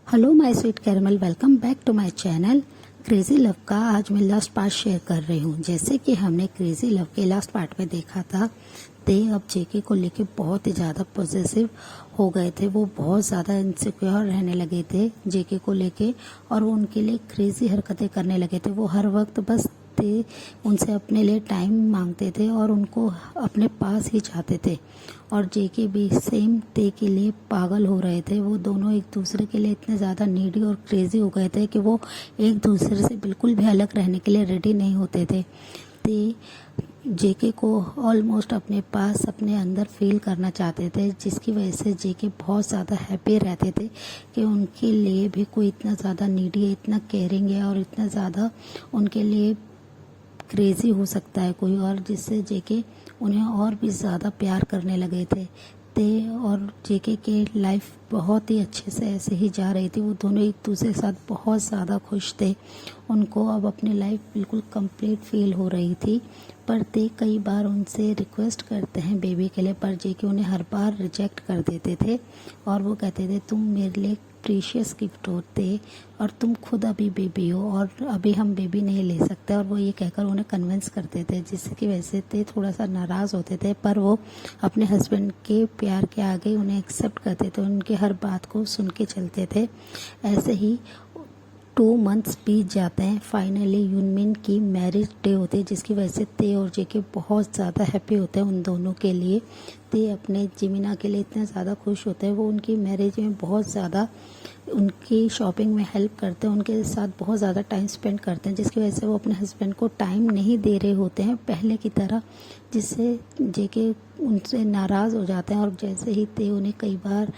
Hello my sweet caramel, welcome back to my channel crazy love का। आज मैं last part share कर रही हूँ। जैसे कि हमने क्रेजी लव के लास्ट पार्ट में देखा था, ते अब जेके को लेके बहुत ही ज़्यादा पॉजिटिव हो गए थे। वो बहुत ज़्यादा इनसिक्योर रहने लगे थे जेके को लेके, और वो उनके लिए क्रेजी हरकतें करने लगे थे। वो हर वक्त बस ते उनसे अपने लिए टाइम मांगते थे और उनको अपने पास ही चाहते थे, और जेके भी सेम ते के लिए पागल हो रहे थे। वो दोनों एक दूसरे के लिए इतने ज़्यादा नीडी और क्रेजी हो गए थे कि वो एक दूसरे से बिल्कुल भी अलग रहने के लिए रेडी नहीं होते थे। ते जेके को ऑलमोस्ट अपने पास, अपने अंदर फील करना चाहते थे, जिसकी वजह से जेके बहुत ज़्यादा हैप्पी रहते थे कि उनके लिए भी कोई इतना ज़्यादा नीडी है, इतना केयरिंग है और इतना ज़्यादा उनके लिए क्रेजी हो सकता है कोई और, जिससे जेके उन्हें और भी ज़्यादा प्यार करने लगे थे। ते और जेके के लाइफ बहुत ही अच्छे से ऐसे ही जा रही थी। वो दोनों एक दूसरे के साथ बहुत ज़्यादा खुश थे। उनको अब अपनी लाइफ बिल्कुल कंप्लीट फील हो रही थी। पर ते कई बार उनसे रिक्वेस्ट करते हैं बेबी के लिए, पर जेके उन्हें हर बार रिजेक्ट कर देते थे और वो कहते थे तुम मेरे लिए प्रीशियस गिफ्ट होते और तुम खुद अभी बेबी हो और अभी हम बेबी नहीं ले सकते, और वो ये कहकर उन्हें कन्विंस करते थे, जिसकी वजह से ते थोड़ा सा नाराज़ होते थे। पर वो अपने हस्बैंड के प्यार के आगे उन्हें एक्सेप्ट करते थे, उनकी हर बात को सुन के चलते थे। ऐसे ही 2 मंथ्स बीत जाते हैं। फाइनली यूनमिन की मैरिज डे होती है, जिसकी वजह से ते और जेके बहुत ज़्यादा हैप्पी होते हैं उन दोनों के लिए। ते अपने जिमिना के लिए इतने ज़्यादा खुश होते हैं। वो उनकी मैरिज में बहुत ज़्यादा उनकी शॉपिंग में हेल्प करते हैं, उनके साथ बहुत ज़्यादा टाइम स्पेंड करते हैं, जिसकी वजह से वो अपने हस्बैंड को टाइम नहीं दे रहे होते हैं पहले की तरह, जिससे जेके उनसे नाराज़ हो जाते हैं। और जैसे ही ते उन्हें कई बार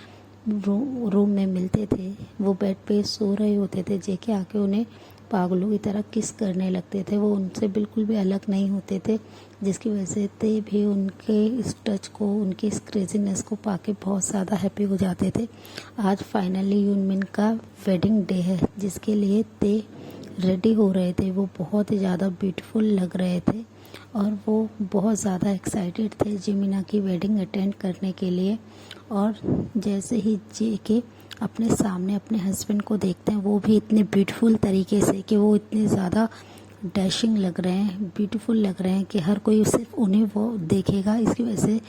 रूम में मिलते थे, वो बेड पे सो रहे होते थे, जेके आके उन्हें पागलों की तरह किस करने लगते थे। वो उनसे बिल्कुल भी अलग नहीं होते थे, जिसकी वजह से ते भी उनके इस टच को, उनकी इस क्रेजीनेस को पाके बहुत ज़्यादा हैप्पी हो जाते थे। आज फाइनली यूनमिन का वेडिंग डे है, जिसके लिए ते रेडी हो रहे थे। वो बहुत ही ज़्यादा ब्यूटीफुल लग रहे थे और वो बहुत ज़्यादा एक्साइटेड थे जिमिना की वेडिंग अटेंड करने के लिए। और जैसे ही जेके अपने सामने अपने हस्बैंड को देखते हैं, वो भी इतने ब्यूटीफुल तरीके से कि वो इतने ज़्यादा डैशिंग लग रहे हैं, ब्यूटीफुल लग रहे हैं कि हर कोई सिर्फ उन्हें वो देखेगा। इसकी वजह से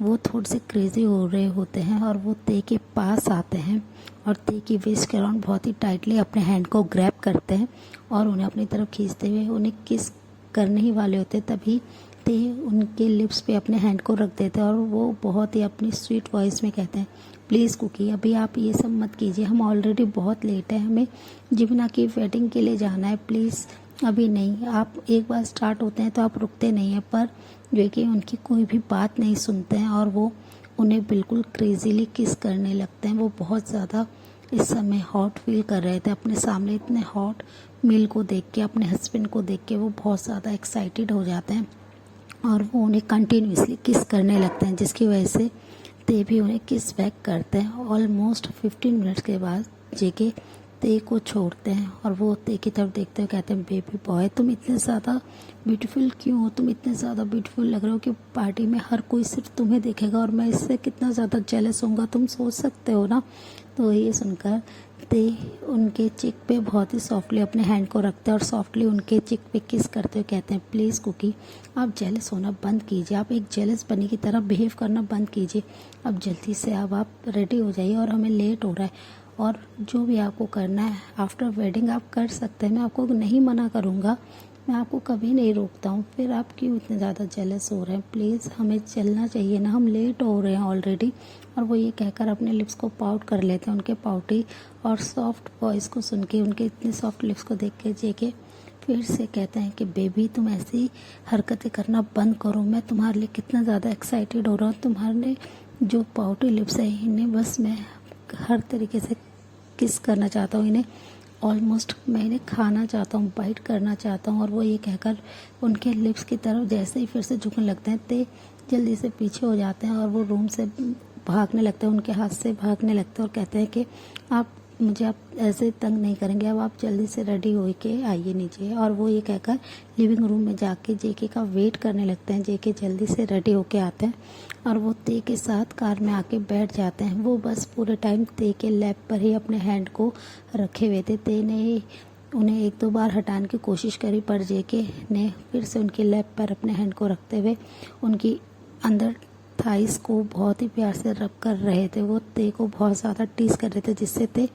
वो थोड़े से क्रेजी हो रहे होते हैं और वो ते के पास आते हैं और ते की वेस्ट के अराउंड बहुत ही टाइटली अपने हैंड को ग्रैब करते हैं और उन्हें अपनी तरफ खींचते हुए उन्हें किस करने ही वाले होते, तभी ते उनके लिप्स पे अपने हैंड को रख देते हैं और वो बहुत ही अपनी स्वीट वॉइस में कहते हैं प्लीज़ कुकी, अभी आप ये सब मत कीजिए, हम ऑलरेडी बहुत लेट है, हमें जिमिना की वेडिंग के लिए जाना है, प्लीज़ अभी नहीं। आप एक बार स्टार्ट होते हैं तो आप रुकते नहीं हैं। पर जो कि उनकी कोई भी बात नहीं सुनते हैं और वो उन्हें बिल्कुल क्रेजीली किस करने लगते हैं। वो बहुत ज़्यादा इस समय हॉट फील कर रहे थे अपने सामने इतने हॉट मील को देख के, अपने हस्बैंड को देख के वो बहुत ज़्यादा एक्साइटेड हो जाते हैं और वो उन्हें कंटिन्यूसली किस करने लगते हैं, जिसकी वजह से ते भी उन्हें किस बैक करते हैं। ऑलमोस्ट 15 मिनट्स के बाद जेके ते को छोड़ते हैं और वो ते की तरफ देखते हुए कहते हैं बेबी बॉय, तुम इतने ज़्यादा ब्यूटीफुल क्यों हो, तुम इतने ज़्यादा ब्यूटीफुल लग रहे हो कि पार्टी में हर कोई सिर्फ तुम्हें देखेगा और मैं इससे कितना ज़्यादा जेलस होऊंगा, तुम सोच सकते हो ना। तो ये सुनकर ते उनके चिक पे बहुत ही सॉफ्टली अपने हैंड को रखते हैं और सॉफ्टली उनके चिक पे किस करते हुए कहते हैं प्लीज़ कुकी, आप जेलस होना बंद कीजिए, आप एक जेलस बनी की तरह बिहेव करना बंद कीजिए। अब जल्दी से अब आप रेडी हो जाइए और हमें लेट हो रहा है, और जो भी आपको करना है आफ्टर वेडिंग आप कर सकते हैं, मैं आपको नहीं मना करूँगा, मैं आपको कभी नहीं रोकता हूँ, फिर आप क्यों इतने ज़्यादा जेलस हो रहे हैं, प्लीज़ हमें चलना चाहिए ना, हम लेट हो रहे हैं ऑलरेडी। और वो ये कहकर अपने लिप्स को पाउट कर लेते हैं। उनके पाउटी और सॉफ्ट वॉइस को सुन के, उनके इतने सॉफ्ट लिप्स को देख के जेके फिर से कहते हैं कि बेबी तुम ऐसी हरकतें करना बंद करो, मैं तुम्हारे लिए कितना ज़्यादा एक्साइटेड हो रहा हूँ, तुम्हारे जो पाउटी लिप्स है इन्हें बस मैं हर तरीके से किस करना चाहता हूँ, इन्हें ऑलमोस्ट मैं इन्हें खाना चाहता हूँ, बाइट करना चाहता हूँ। और वो ये कहकर उनके लिप्स की तरफ जैसे ही फिर से झुकने लगते हैं, ते जल्दी से पीछे हो जाते हैं और वो रूम से भागने लगते हैं, उनके हाथ से भागने लगते हैं और कहते हैं कि आप मुझे आप ऐसे तंग नहीं करेंगे, अब आप जल्दी से रेडी हो के आइए नीचे। और वो ये कहकर लिविंग रूम में जाके जेके का वेट करने लगते हैं। जेके जल्दी से रेडी होके आते हैं और वो ते के साथ कार में आके बैठ जाते हैं। वो बस पूरे टाइम ते के लैब पर ही अपने हैंड को रखे हुए थे। ते ने उन्हें एक दो बार हटाने की कोशिश करी, पर जेके ने फिर से उनके लैब पर अपने हैंड को रखते हुए उनकी अंदर थाइस को बहुत ही प्यार से रब कर रहे थे। वो ते को बहुत ज़्यादा टीज कर रहे थे, जिससे ते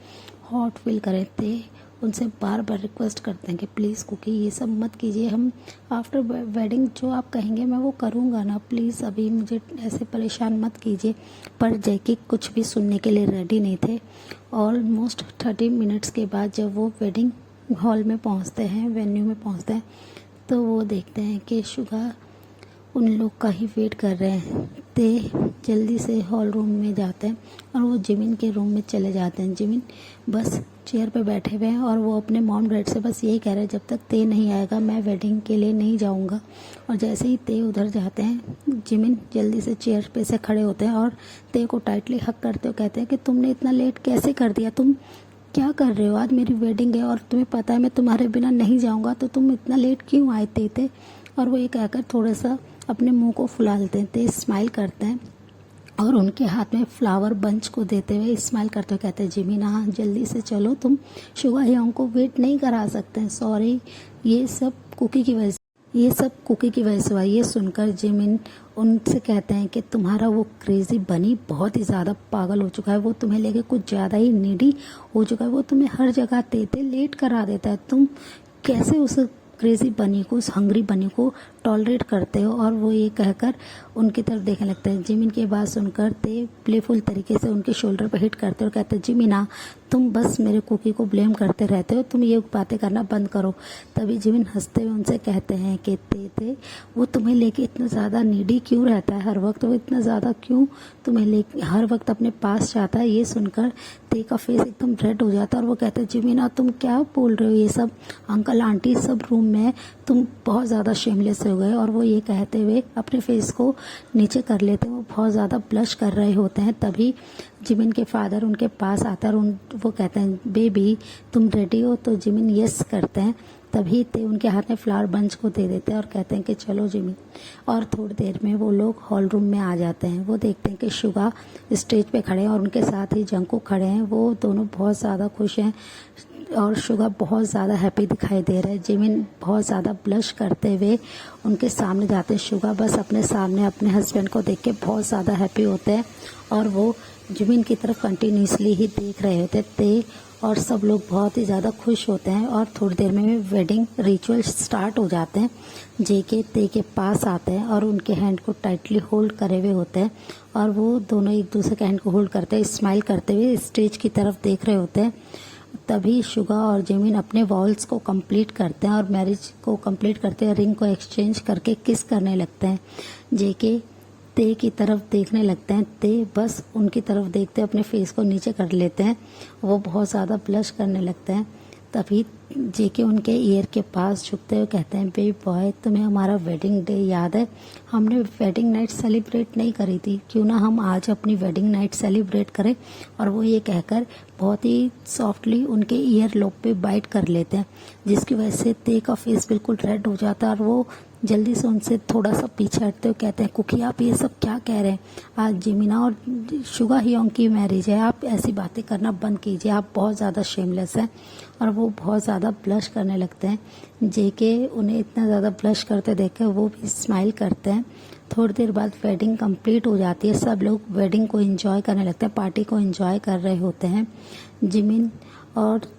हॉट फील करे थे। उनसे बार बार रिक्वेस्ट करते हैं कि प्लीज़ कुकी ये सब मत कीजिए, हम आफ्टर वेडिंग जो आप कहेंगे मैं वो करूँगा ना, प्लीज़ अभी मुझे ऐसे परेशान मत कीजिए। पर जैकी कुछ भी सुनने के लिए रेडी नहीं थे। ऑलमोस्ट 30 मिनट्स के बाद जब वो वेडिंग हॉल में पहुँचते हैं, वेन्यू में पहुँचते हैं, तो वो देखते हैं कि शुगा उन लोग का ही वेट कर रहे हैं। ते जल्दी से हॉल रूम में जाते हैं और वो जिमिन के रूम में चले जाते हैं। जिमिन बस चेयर पे बैठे हुए हैं और वो अपने मॉम डैड से बस यही कह रहे हैं, जब तक ते नहीं आएगा मैं वेडिंग के लिए नहीं जाऊंगा। और जैसे ही ते उधर जाते हैं, जिमिन जल्दी से चेयर पे से खड़े होते हैं और ते को टाइटली हक करते हुए कहते हैं कि तुमने इतना लेट कैसे कर दिया, तुम क्या कर रहे हो, आज मेरी वेडिंग है और तुम्हें पता है मैं तुम्हारे बिना नहीं जाऊंगा, तो तुम इतना लेट क्यों आए थे। और वो ये कहकर थोड़ा सा अपने मुंह को फुला लेते हैं। ते स्माइल करते हैं और उनके हाथ में फ्लावर बंच को देते हुए स्माइल करते हुए कहते हैं, जिमिन हाँ जल्दी से चलो, तुम शुगा हियोंग को वेट नहीं करा सकते हैं, सॉरी, ये सब कुकी की वजह से हुआ। ये सुनकर जिमिन उनसे कहते हैं कि तुम्हारा वो क्रेजी बनी बहुत ही ज़्यादा पागल हो चुका है, वो तुम्हें लेके कुछ ज़्यादा ही नीडी हो चुका है, वो तुम्हें हर जगह ते लेट करा देता है, तुम कैसे उस क्रेजी बनी को, उस हंग्री बनी को टॉलरेट करते हो। और वो ये कहकर उनकी तरफ देखने लगता है। जिमिन की बात सुनकर ते प्लेफुल तरीके से उनके शोल्डर पर हिट करते और कहते हैं, जिमिन तुम बस मेरे कुकी को ब्लेम करते रहते हो, तुम ये बातें करना बंद करो। तभी जिमिन हंसते हुए उनसे कहते हैं कि ते वो तुम्हें लेके इतना ज़्यादा नीडी क्यों रहता है हर वक्त, वो इतना ज़्यादा क्यों तुम्हें लेके हर वक्त अपने पास चाहता है। ये सुनकर ते का फेस एकदम रेड हो जाता है और वो कहते हैं, जिमिन तुम क्या बोल रहे हो, ये सब अंकल आंटी सब रूम में, तुम बहुत ज़्यादा शेमलेस हो गए। और वो ये कहते हुए अपने फेस को नीचे कर लेते हैं, वो बहुत ज़्यादा ब्लश कर रहे होते हैं। तभी जिमिन के फादर उनके पास आते हैं और वो कहते हैं, बेबी तुम रेडी हो, तो जिमिन यस करते हैं। तभी ते उनके हाथ में फ्लावर बंच को दे देते हैं और कहते हैं कि चलो जिमिन। और थोड़ी देर में वो लोग हॉल रूम में आ जाते हैं। वो देखते हैं कि शुगा स्टेज पे खड़े हैं और उनके साथ ही जंकुक खड़े हैं। वो दोनों बहुत ज़्यादा खुश हैं और शुगा बहुत ज़्यादा हैप्पी दिखाई दे रहा है। जिमिन बहुत ज़्यादा ब्लश करते हुए उनके सामने जाते हैं। शुगा बस अपने सामने अपने हस्बैंड को देख के बहुत ज़्यादा हैप्पी होते हैं और वो जिमिन की तरफ कंटिन्यूसली ही देख रहे होते थे और सब लोग बहुत ही ज़्यादा खुश होते हैं। और थोड़ी देर में वेडिंग रिचुअल स्टार्ट हो जाते हैं। जेके ते के पास आते हैं और उनके हैंड को टाइटली होल्ड करे हुए होते हैं और वो दोनों एक दूसरे के हैंड को होल्ड करते हैं, स्माइल करते हुए स्टेज की तरफ देख रहे होते हैं। तभी शुगा और जिमिन अपने वॉल्स को कंप्लीट करते हैं और मैरिज को कंप्लीट करते हैं, रिंग को एक्सचेंज करके किस करने लगते हैं। जेके ते की तरफ देखने लगते हैं। ते बस उनकी तरफ देखते अपने फेस को नीचे कर लेते हैं, वो बहुत ज़्यादा ब्लश करने लगते हैं। तभी जेके उनके ईयर के पास झुकते हुए कहते हैं, बेबी बॉय तुम्हें हमारा वेडिंग डे याद है, हमने वेडिंग नाइट सेलिब्रेट नहीं करी थी, क्यों ना हम आज अपनी वेडिंग नाइट सेलिब्रेट करें। और वो ये कहकर बहुत ही सॉफ्टली उनके ईयर लोब पे बाइट कर लेते हैं, जिसकी वजह से ते का फेस बिल्कुल रेड हो जाता है और वो जल्दी से उनसे थोड़ा सा पीछे हटते हुए कहते हैं, कुकी आप ये सब क्या कह रहे हैं, आज जिमिना और शुगा हियोंग की मैरिज है, आप ऐसी बातें करना बंद कीजिए, आप बहुत ज़्यादा शेमलेस हैं। और वो बहुत ज़्यादा ब्लश करने लगते हैं। जेके उन्हें इतना ज़्यादा ब्लश करते देखकर वो भी स्माइल करते हैं। थोड़ी देर बाद वेडिंग कंप्लीट हो जाती है, सब लोग वेडिंग को एंजॉय करने लगते हैं, पार्टी को एंजॉय कर रहे होते हैं। जिमिन और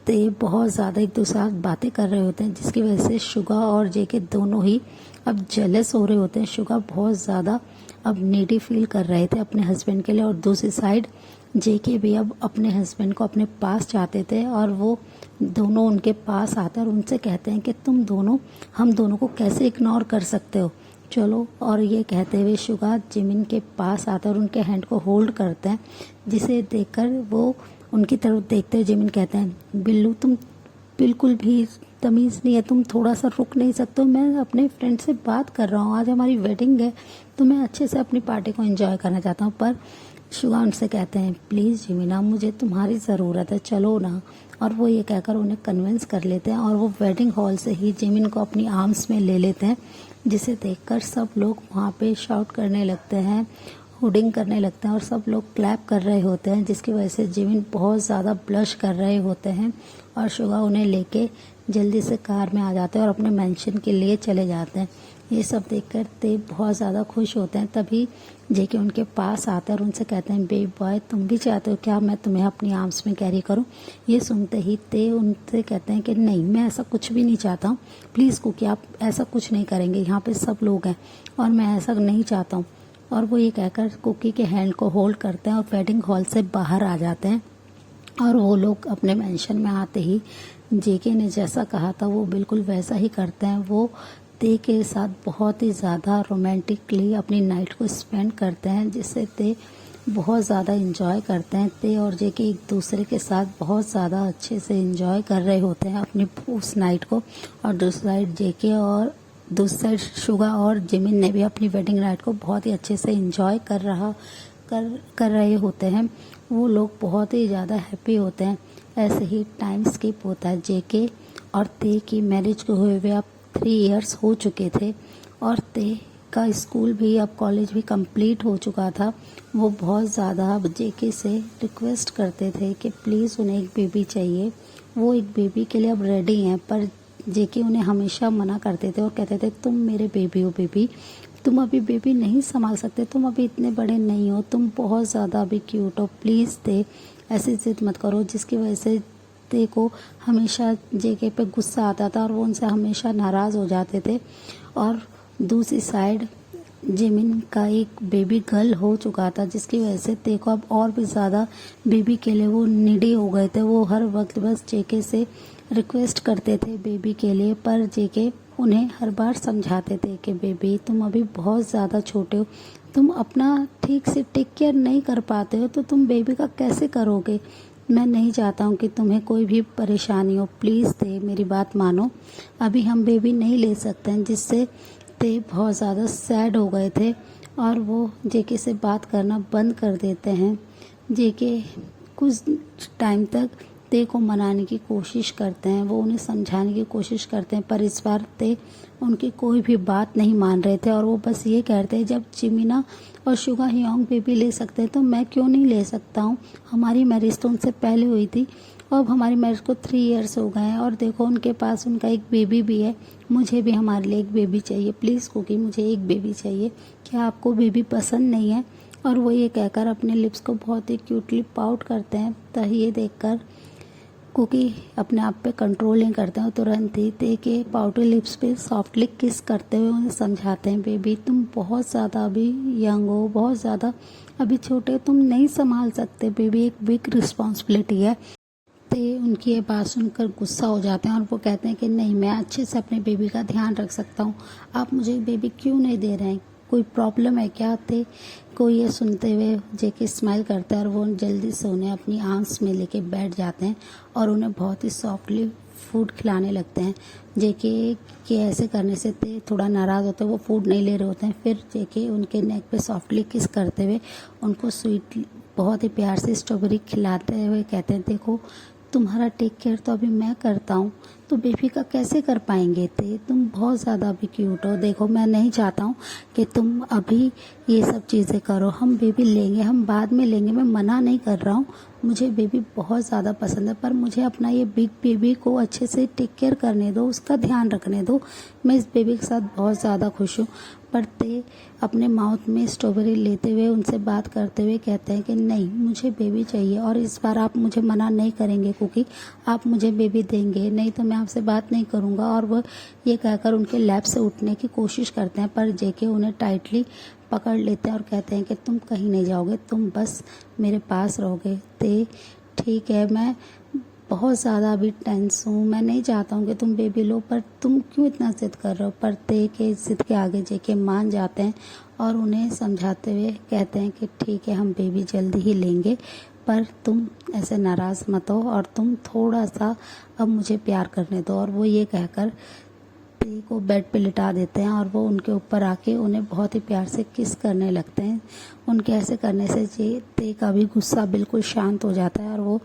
ते बहुत ज़्यादा एक दूसरे साथ बातें कर रहे होते हैं, जिसकी वजह से शुगा और जेके दोनों ही अब जेलस हो रहे होते हैं। शुगा बहुत ज़्यादा अब नीडी फील कर रहे थे अपने हस्बैंड के लिए और दूसरी साइड जेके भी अब अपने हस्बैंड को अपने पास चाहते थे और वो दोनों उनके पास आते हैं और उनसे कहते हैं कि तुम दोनों हम दोनों को कैसे इग्नोर कर सकते हो, चलो। और ये कहते हुए शुगा जिमिन के पास आते हैं और उनके हैंड को होल्ड करते हैं, जिसे देखकर वो उनकी तरफ देखते हुए जिमिन कहते हैं, बिल्लू तुम बिल्कुल भी तमीज़ नहीं है, तुम थोड़ा सा रुक नहीं सकते हो, मैं अपने फ्रेंड से बात कर रहा हूँ, आज हमारी वेडिंग है तो मैं अच्छे से अपनी पार्टी को एंजॉय करना चाहता हूँ। पर शुगा उनसे कहते हैं प्लीज़ जिमिना मुझे तुम्हारी ज़रूरत है, चलो ना। और वो ये कहकर उन्हें कन्विंस कर लेते हैं और वो वेडिंग हॉल से ही जिमिन को अपनी आर्म्स में ले लेते हैं, जिसे देखकर सब लोग वहाँ पे शाउट करने लगते हैं, हुडिंग करने लगते हैं और सब लोग क्लैप कर रहे होते हैं, जिसकी वजह से जिमिन बहुत ज़्यादा ब्लश कर रहे होते हैं और शुगा उन्हें लेके जल्दी से कार में आ जाते हैं और अपने मेंशन के लिए चले जाते हैं। ये सब देखकर ते बहुत ज़्यादा खुश होते हैं। तभी जेके उनके पास आता है और उनसे कहते हैं बेबी बॉय तुम भी चाहते हो क्या मैं तुम्हें अपनी आर्म्स में कैरी करूं। ये सुनते ही ते उनसे कहते हैं कि नहीं, मैं ऐसा कुछ भी नहीं चाहता हूँ, प्लीज़ कुकी आप ऐसा कुछ नहीं करेंगे, यहाँ पे सब लोग हैं और मैं ऐसा नहीं चाहता हूँ। और वो ये कहकर कुकी के हैंड को होल्ड करते हैं और वेडिंग हॉल से बाहर आ जाते हैं। और वो लोग अपने मेंशन में आते ही जेके ने जैसा कहा था वो बिल्कुल वैसा ही करते हैं। वो ते के साथ बहुत ही ज़्यादा रोमांटिकली अपनी नाइट को स्पेंड करते हैं, जिससे ते बहुत ज़्यादा इंजॉय करते हैं। ते और जेके एक दूसरे के साथ बहुत ज़्यादा अच्छे से इंजॉय कर रहे होते हैं अपनी उस नाइट को। और दूसरी साइड जेके और दूसरी साइड शुगा और जिमिन ने भी अपनी वेडिंग नाइट को बहुत ही अच्छे से इंजॉय कर रहे होते हैं। वो लोग बहुत ही ज़्यादा हैप्पी होते हैं। ऐसे ही टाइम स्किप होता है। जेके और ते की मैरिज को हुए हुए अब 3 इयर्स हो चुके थे और ते का स्कूल भी अब कॉलेज भी कंप्लीट हो चुका था। वो बहुत ज़्यादा अब जेके से रिक्वेस्ट करते थे कि प्लीज़ उन्हें एक बेबी चाहिए। वो एक बेबी के लिए अब रेडी हैं, पर जेके उन्हें हमेशा मना करते थे और कहते थे तुम मेरे बेबी हो बेबी, तुम अभी बेबी नहीं संभाल सकते, तुम अभी इतने बड़े नहीं हो, तुम बहुत ज़्यादा अभी क्यूट हो, प्लीज़ ते ऐसी जिद मत करो। जिसकी वजह से ते को हमेशा जेके पे गुस्सा आता था और वो उनसे हमेशा नाराज़ हो जाते थे। और दूसरी साइड जिमिन का एक बेबी गर्ल हो चुका था, जिसकी वजह से ते को अब और भी ज़्यादा बेबी के लिए वो नीडी हो गए थे। वो हर वक्त बस जेके से रिक्वेस्ट करते थे बेबी के लिए, पर जेके उन्हें हर बार समझाते थे कि बेबी तुम अभी बहुत ज़्यादा छोटे हो, तुम अपना ठीक से टेक केयर नहीं कर पाते हो, तो तुम बेबी का कैसे करोगे। मैं नहीं चाहता हूँ कि तुम्हें कोई भी परेशानी हो, प्लीज़ ते मेरी बात मानो, अभी हम बेबी नहीं ले सकते हैं। जिससे ते बहुत ज़्यादा सैड हो गए थे और वो जेके से बात करना बंद कर देते हैं। जेके कुछ टाइम तक ते को मनाने की कोशिश करते हैं, वो उन्हें समझाने की कोशिश करते हैं, पर इस बार ते उनकी कोई भी बात नहीं मान रहे थे। और वो बस ये कहते हैं जब जिमिना और शुगा ह्योंग बेबी ले सकते हैं तो मैं क्यों नहीं ले सकता हूँ। हमारी मैरिज तो उनसे पहले हुई थी और अब हमारी मैरिज को 3 इयर्स हो गए हैं और देखो उनके पास उनका एक बेबी भी है, मुझे भी हमारे लिए एक बेबी चाहिए, प्लीज़ कुकी मुझे एक बेबी चाहिए, क्या आपको बेबी पसंद नहीं है। और वो ये कहकर अपने लिप्स को बहुत ही क्यूटली पाउट करते हैं। तो ये देखकर कुकी अपने आप पे कंट्रोल नहीं करते हैं, तुरंत ही ते के पाउडर लिप्स पे सॉफ्टली किस करते हुए उन्हें समझाते हैं बेबी तुम बहुत ज़्यादा अभी यंग हो, बहुत ज़्यादा अभी छोटे हो, तुम नहीं संभाल सकते बेबी, एक बिग रिस्पॉन्सिबिलिटी है। ते उनकी ये बात सुनकर गुस्सा हो जाते हैं और वो कहते हैं कि नहीं, मैं अच्छे से अपने बेबी का ध्यान रख सकता हूँ, आप मुझे बेबी क्यों नहीं दे रहे हैं, कोई प्रॉब्लम है क्या। ते को ये सुनते हुए जेके स्माइल करता है और वो जल्दी से उन्हें अपनी आर्म्स में लेके बैठ जाते हैं और उन्हें बहुत ही सॉफ्टली फूड खिलाने लगते हैं। जेके के ऐसे करने से ते थोड़ा नाराज़ होते हैं, वो फूड नहीं ले रहे होते हैं। फिर जेके उनके नेक पे सॉफ्टली किस करते हुए उनको स्वीट बहुत ही प्यार से स्ट्रॉबेरी खिलाते हुए कहते हैं देखो तुम्हारा टेक केयर तो अभी मैं करता हूँ, तो बेबी का कैसे कर पाएंगे ते, तुम बहुत ज़्यादा अभी क्यूट हो, देखो मैं नहीं चाहता हूँ कि तुम अभी ये सब चीज़ें करो, हम बेबी लेंगे, हम बाद में लेंगे, मैं मना नहीं कर रहा हूँ, मुझे बेबी बहुत ज़्यादा पसंद है, पर मुझे अपना ये बिग बेबी को अच्छे से टेक केयर करने दो, उसका ध्यान रखने दो, मैं इस बेबी के साथ बहुत ज़्यादा खुश हूँ। पर ते अपने माउथ में स्ट्रॉबेरी लेते हुए उनसे बात करते हुए कहते हैं कि नहीं, मुझे बेबी चाहिए और इस बार आप मुझे मना नहीं करेंगे कुकी, आप मुझे बेबी देंगे, नहीं तो मैं आपसे बात नहीं करूँगा। और वह ये कहकर उनके लैब से उठने की कोशिश करते हैं, पर जेके उन्हें टाइटली पकड़ लेते हैं और कहते हैं कि तुम कहीं नहीं जाओगे, तुम बस मेरे पास रहोगे। ते ठीक है, मैं बहुत ज़्यादा अभी टेंस हूँ, मैं नहीं चाहता हूँ कि तुम बेबी लो, पर तुम क्यों इतना ज़िद कर रहे हो। पर ते के ज़िद के आगे जेके मान जाते हैं और उन्हें समझाते हुए कहते हैं कि ठीक है हम बेबी जल्दी ही लेंगे, पर तुम ऐसे नाराज़ मत हो और तुम थोड़ा सा अब मुझे प्यार करने दो। और वो ये कहकर ते को बेड पे लिटा देते हैं और वो उनके ऊपर आके उन्हें बहुत ही प्यार से किस करने लगते हैं। उनके ऐसे करने से ते का भी गुस्सा बिल्कुल शांत हो जाता है और वो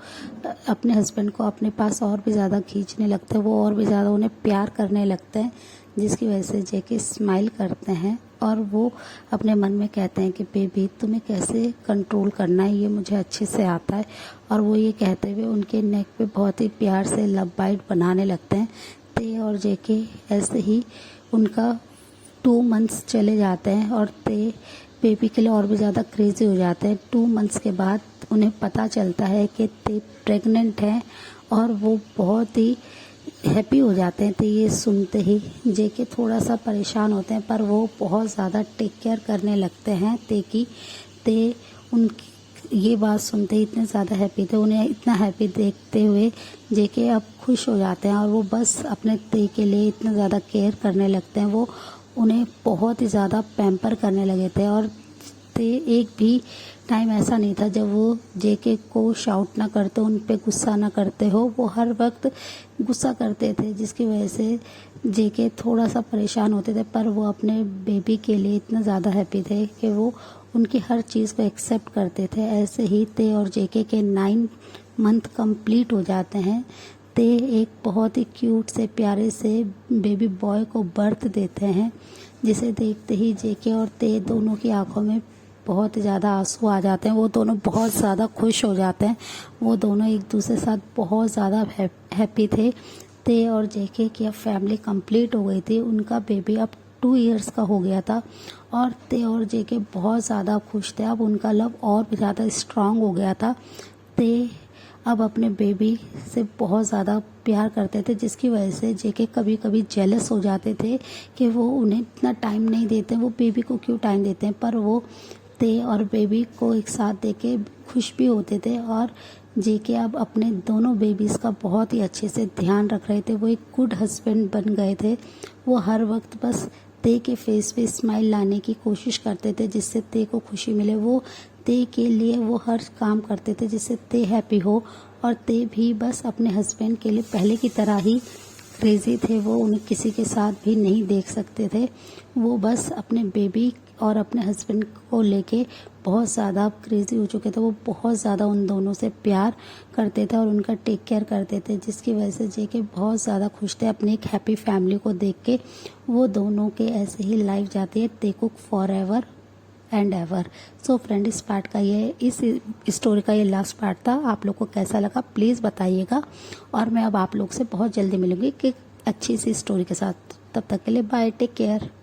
अपने हस्बैंड को अपने पास और भी ज़्यादा खींचने लगते हैं, वो और भी ज़्यादा उन्हें प्यार करने लगते हैं, जिसकी वजह से जेके स्माइल करते हैं और वो अपने मन में कहते हैं कि बेबी तुम्हें कैसे कंट्रोल करना है ये मुझे अच्छे से आता है। और वो ये कहते हुए उनके नेक पे बहुत ही प्यार से लव बाइट बनाने लगते हैं। ते और जेके ऐसे ही उनका 2 मंथ्स चले जाते हैं और ते बेबी के लिए और भी ज़्यादा क्रेजी हो जाते हैं। 2 मंथ्स के बाद उन्हें पता चलता है कि ते प्रेग्नेंट हैं और वो बहुत ही हैप्पी हो जाते हैं। तो ये सुनते ही जेके थोड़ा सा परेशान होते हैं, पर वो बहुत ज़्यादा टेक केयर करने लगते हैं ते की। ते उनकी ये बात सुनते ही इतने ज़्यादा हैप्पी थे, उन्हें इतना हैप्पी देखते हुए जेके अब खुश हो जाते हैं और वो बस अपने ते के लिए इतना ज़्यादा केयर करने लगते हैं। वो उन्हें बहुत ही ज़्यादा पैम्पर करने लगे थे और ते एक भी टाइम ऐसा नहीं था जब वो जेके को शाउट ना करते, उन पे गुस्सा ना करते हो। वो हर वक्त गुस्सा करते थे, जिसकी वजह से जेके थोड़ा सा परेशान होते थे, पर वो अपने बेबी के लिए इतना ज़्यादा हैप्पी थे कि वो उनकी हर चीज़ को एक्सेप्ट करते थे। ऐसे ही ते और जेके के 9 मंथ कंप्लीट हो जाते हैं। ते एक बहुत ही क्यूट से प्यारे से बेबी बॉय को बर्थ देते हैं, जिसे देखते ही जेके और ते दोनों की आंखों में बहुत ही ज़्यादा आंसू आ जाते हैं। वो दोनों बहुत ज़्यादा खुश हो जाते हैं। वो दोनों एक दूसरे के साथ बहुत ज़्यादा हैप्पी थे। ते और जेके की अब फैमिली कंप्लीट हो गई थी। उनका बेबी अब 2 इयर्स का हो गया था और ते और जेके बहुत ज़्यादा खुश थे। अब उनका लव और भी ज़्यादा स्ट्रांग हो गया था। ते अब अपने बेबी से बहुत ज़्यादा प्यार करते थे, जिसकी वजह से जेके कभी कभी जेलस हो जाते थे कि वो उन्हें इतना टाइम नहीं देते, वो बेबी को क्यों टाइम देते हैं। पर वो ते और बेबी को एक साथ देके खुश भी होते थे और जेके अब अपने दोनों बेबीज़ का बहुत ही अच्छे से ध्यान रख रहे थे। वो एक गुड हस्बैंड बन गए थे। वो हर वक्त बस ते के फेस पे स्माइल लाने की कोशिश करते थे, जिससे ते को खुशी मिले। वो ते के लिए वो हर काम करते थे जिससे ते हैप्पी हो, और ते भी बस अपने हस्बैंड के लिए पहले की तरह ही क्रेजी थे। वो उन्हें किसी के साथ भी नहीं देख सकते थे। वो बस अपने बेबी और अपने हस्बैंड को लेके बहुत ज़्यादा क्रेजी हो चुके थे। वो बहुत ज़्यादा उन दोनों से प्यार करते थे और उनका टेक केयर करते थे, जिसकी वजह से जेके बहुत ज़्यादा खुश थे अपनी एक हैप्पी फैमिली को देख के। वो दोनों के ऐसे ही लाइफ जाती है, ते cook for ever and ever. So friend, इस पार्ट का इस स्टोरी का ये लास्ट पार्ट था। आप लोग को कैसा लगा प्लीज़ बताइएगा, और मैं अब आप लोग से बहुत जल्दी मिलूंगी कि अच्छी सी स्टोरी के साथ। तब तक के लिए बाय, टेक केयर।